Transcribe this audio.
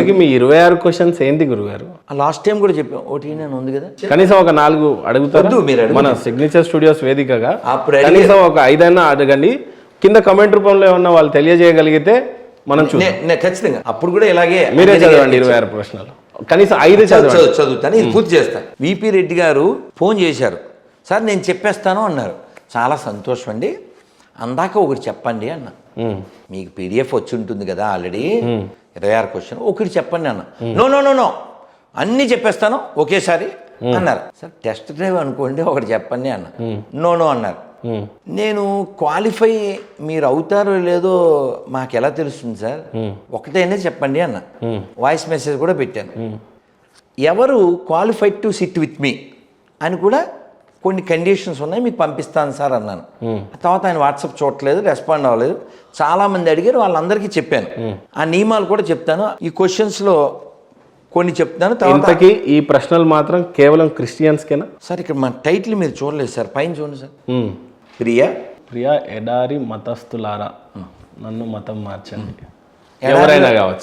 ఇంతకీ మీ 26 క్వశ్చన్స్ ఏంటి గురుగారు? లాస్ట్ టైం కూడా చెప్పాం, ఒకటి నేను ఉంది కదా, కనీసం ఒక 4 అడుగుతారు మీరు మన సిగ్నేచర్ స్టూడియోస్ వేదికగా. అప్పుడు కనీసం ఒక 5 అయినా అడగండి. కింద కమెంట్ రూపంలో ఏమన్నా వాళ్ళు తెలియజేయగలిగితే మనం చూద్దాం. ఖచ్చితంగా అప్పుడు కూడా ఇలాగే మీరే చదవండి 26 ప్రశ్నలు, కనీసం 5 చదువుతాను, ఇది పూర్తి చేస్తాను. విపి రెడ్డి గారు ఫోన్ చేశారు, సార్ నేను చెప్పేస్తాను అన్నారు. చాలా సంతోషం అండి, అందాక ఒకటి చెప్పండి అన్న. మీకు పీడిఎఫ్ వచ్చి ఉంటుంది కదా ఆల్రెడీ, 26 క్వశ్చన్, ఒకటి చెప్పండి అన్న. నో నో నో నో అన్నీ చెప్పేస్తాను ఒకేసారి అన్నారు. సార్ టెస్ట్ డ్రైవ్ అనుకోండి, ఒకటి చెప్పండి అన్న. నో నో అన్నారు. నేను క్వాలిఫై మీరు అవుతారో లేదో మాకు ఎలా తెలుస్తుంది సార్, ఒకటైనా చెప్పండి అన్న. వాయిస్ మెసేజ్ కూడా పెట్టాను. ఎవరు qualified to SIT with me అని కూడా కొన్ని కండిషన్స్ ఉన్నాయి, మీకు పంపిస్తాను సార్ అన్నాను. తర్వాత ఆయన వాట్సాప్ చూడలేదు, రెస్పాండ్ అవ్వలేదు. చాలామంది అడిగారు, వాళ్ళందరికీ చెప్పాను. ఆ నియమాలు కూడా చెప్తాను, ఈ క్వశ్చన్స్లో కొన్ని చెప్తాను. తర్వాత ఈ ప్రశ్నలు మాత్రం కేవలం క్రిస్టియన్స్కేనా సార్? ఇక్కడ మన టైటిల్ మీరు చూడలేదు సార్, పైన చూడండి సార్. ప్రియా ఎడారి మతస్థులారా నన్ను మతం మార్చండి. ఎవరైనా కావచ్చు,